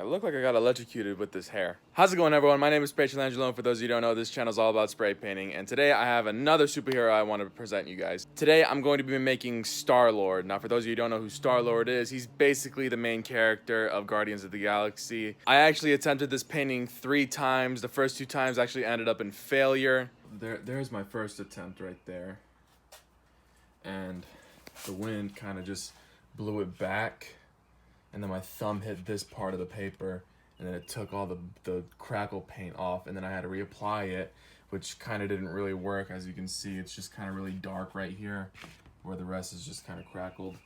look like I got electrocuted with this hair. How's it going, everyone? My name is Angelo, and for those of you who don't know, this channel is all about spray painting, and today I have another superhero I want to present you guys. Today I'm going to be making Starlord. Now, for those of you who don't know who Starlord is, he's basically the main character of Guardians of the Galaxy. I actually attempted this painting 3 times. The first 2 times actually ended up in failure. There's my first attempt right there. And the wind kind of just blew it back. And then my thumb hit this part of the paper, and then it took all the crackle paint off, and then I had to reapply it, which kind of didn't really work. As you can see, it's just kind of really dark right here, where the rest is just kind of crackled.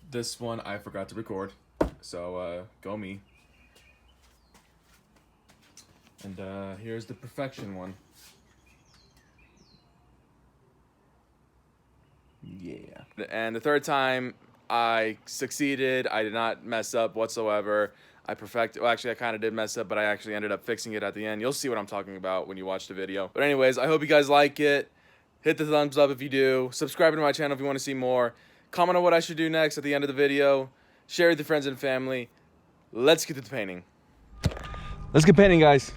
This one I forgot to record, so go me. And here's the perfection one. Yeah. And the third time, I succeeded. I did not mess up whatsoever. I perfected. Well, actually, I kind of did mess up, but I actually ended up fixing it at the end. You'll see what I'm talking about when you watch the video. But anyways, I hope you guys like it. Hit the thumbs up if you do. Subscribe to my channel if you want to see more. Comment on what I should do next at the end of the video. Share with your friends and family. Let's get to the painting. Let's get painting, guys.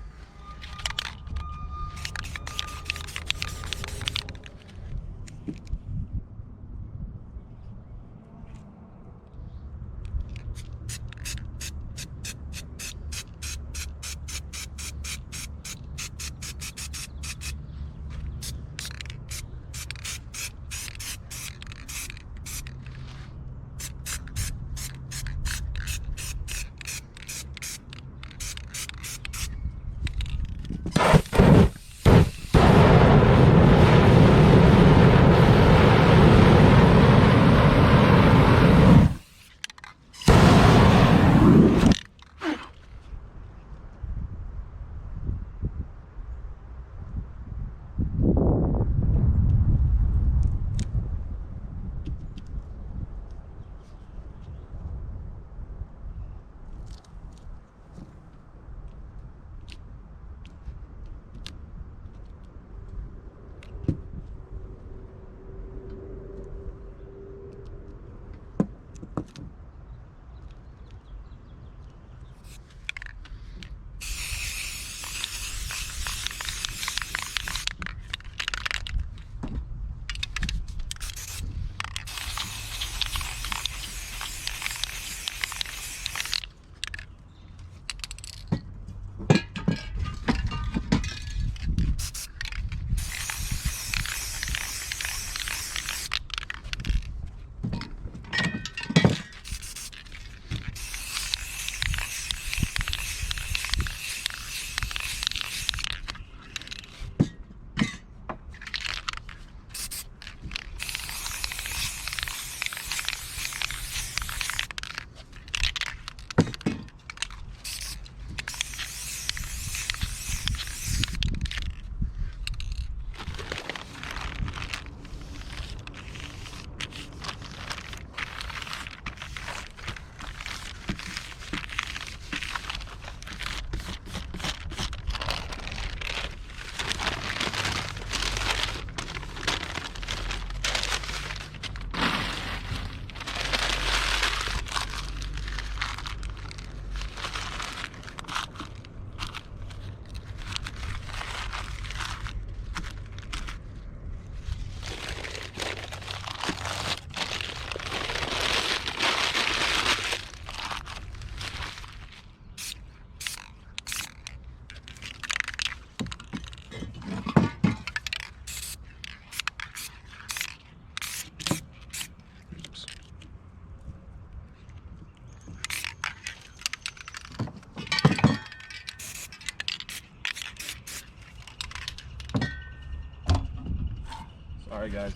Sorry, guys.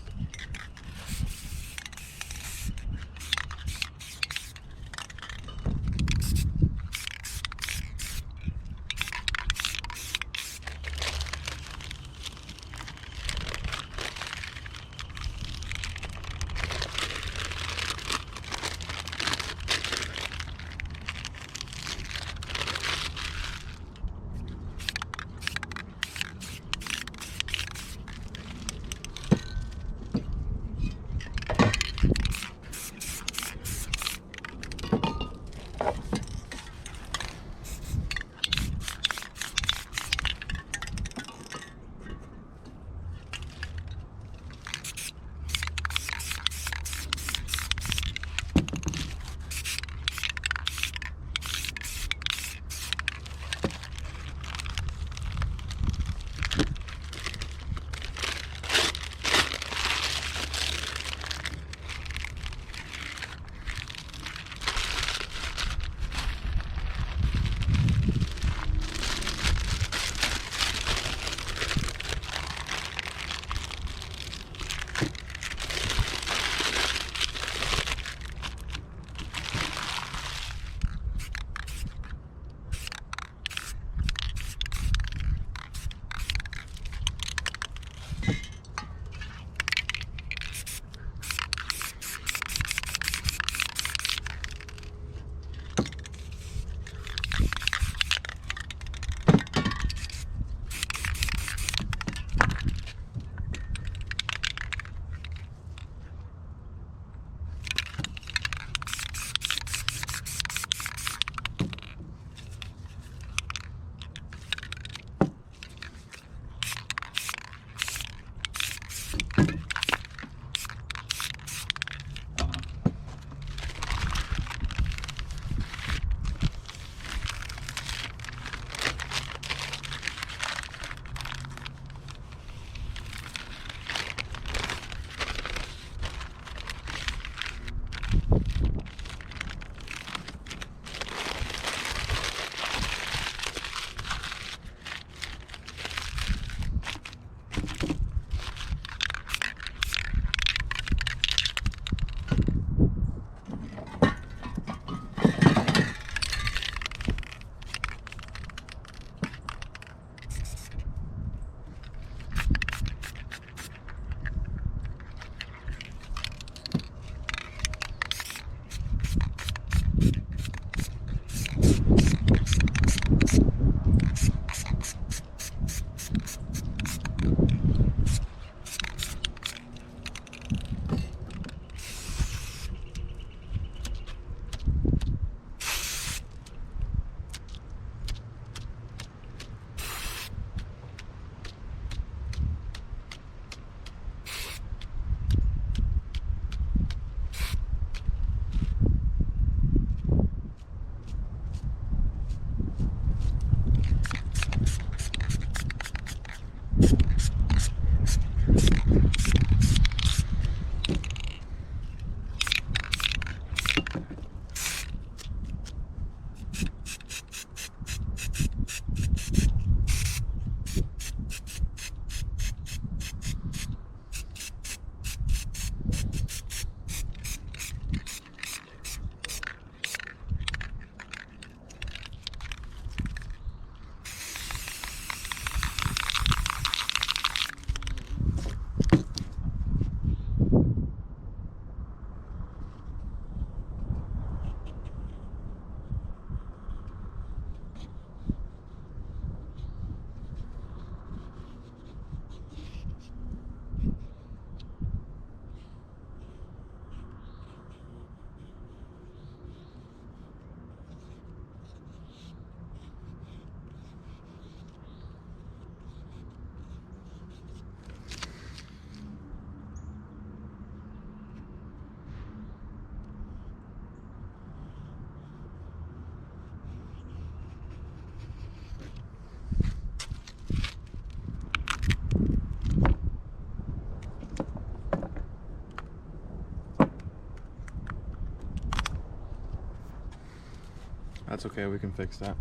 That's okay, we can fix that.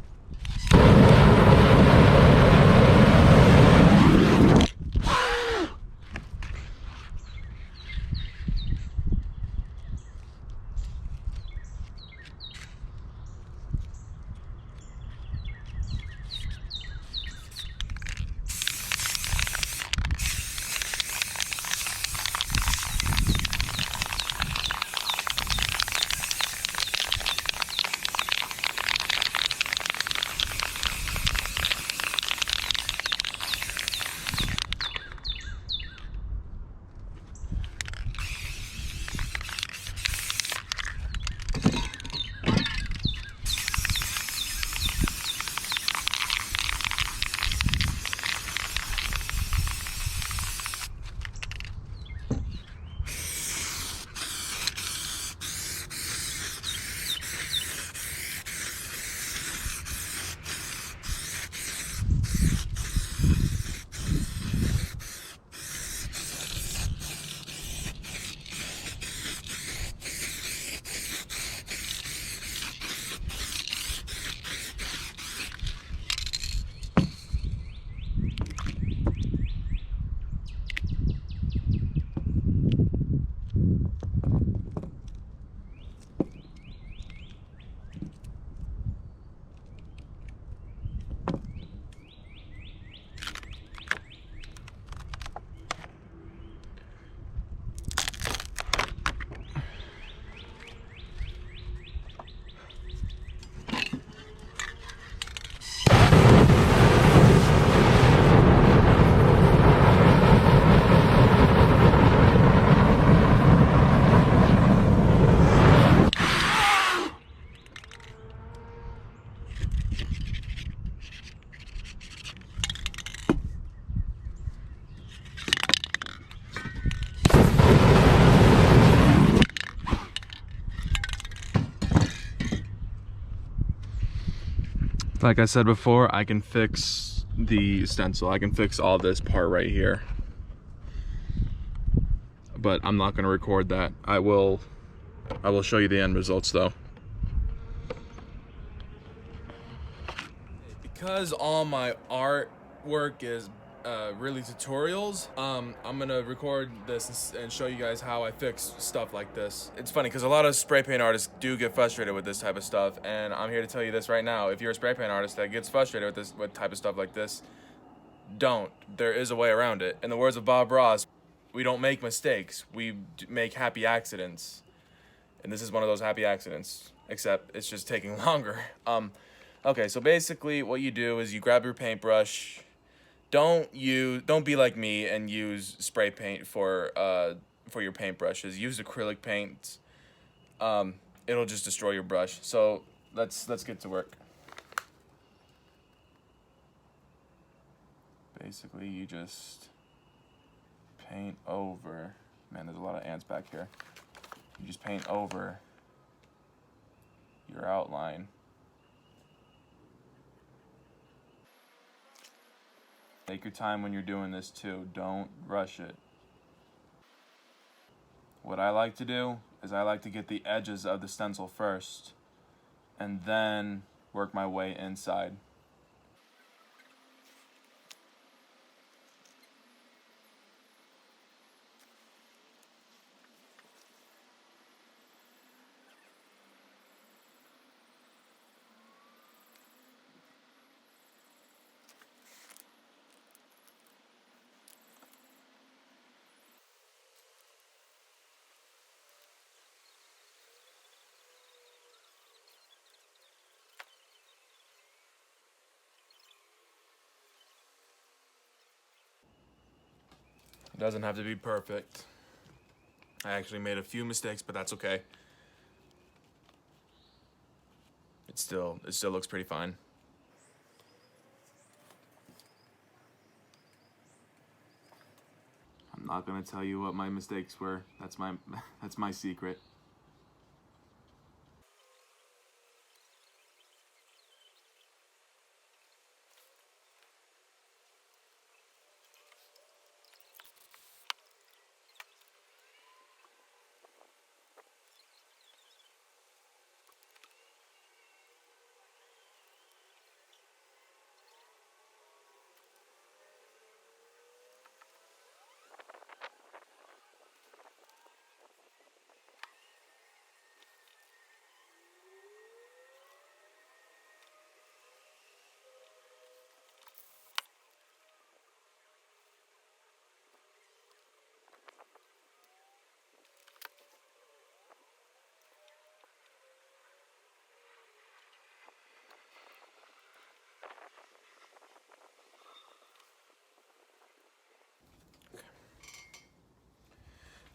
Like I said before, I can fix the stencil. I can fix all this part right here. But I'm not going to record that. I will show you the end results though. Because all my artwork is really tutorials, I'm gonna record this and show you guys how I fix stuff like this. It's funny because a lot of spray paint artists do get frustrated with this type of stuff, and I'm here to tell you this right now. If you're a spray paint artist that gets frustrated with type of stuff like this, don't. There is a way around it. In the words of Bob Ross, we don't make mistakes, we make happy accidents. And this is one of those happy accidents, except it's just taking longer. Okay, so basically what you do is you grab your paintbrush. Don't be like me and use spray paint for your paintbrushes. Use acrylic paint. It'll just destroy your brush. So let's get to work. Basically, you just paint over. Man, there's a lot of ants back here. You just paint over your outline. Take your time when you're doing this too. Don't rush it. What I like to do is I like to get the edges of the stencil first and then work my way inside. It doesn't have to be perfect. I actually made a few mistakes, but that's okay. It still looks pretty fine. I'm not gonna tell you what my mistakes were. That's my secret.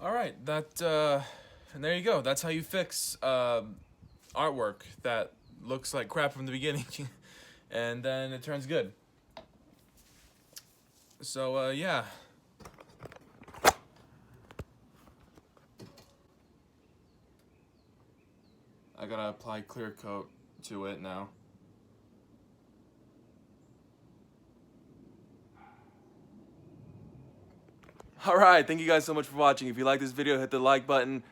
All right, and there you go. That's how you fix artwork that looks like crap from the beginning, and then it turns good. So yeah. I gotta apply clear coat to it now. Alright, thank you guys so much for watching. If you like this video, hit the like button,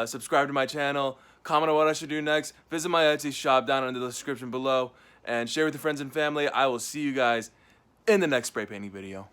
subscribe to my channel, comment on what I should do next, visit my Etsy shop down in the description below, and share with your friends and family. I will see you guys in the next spray painting video.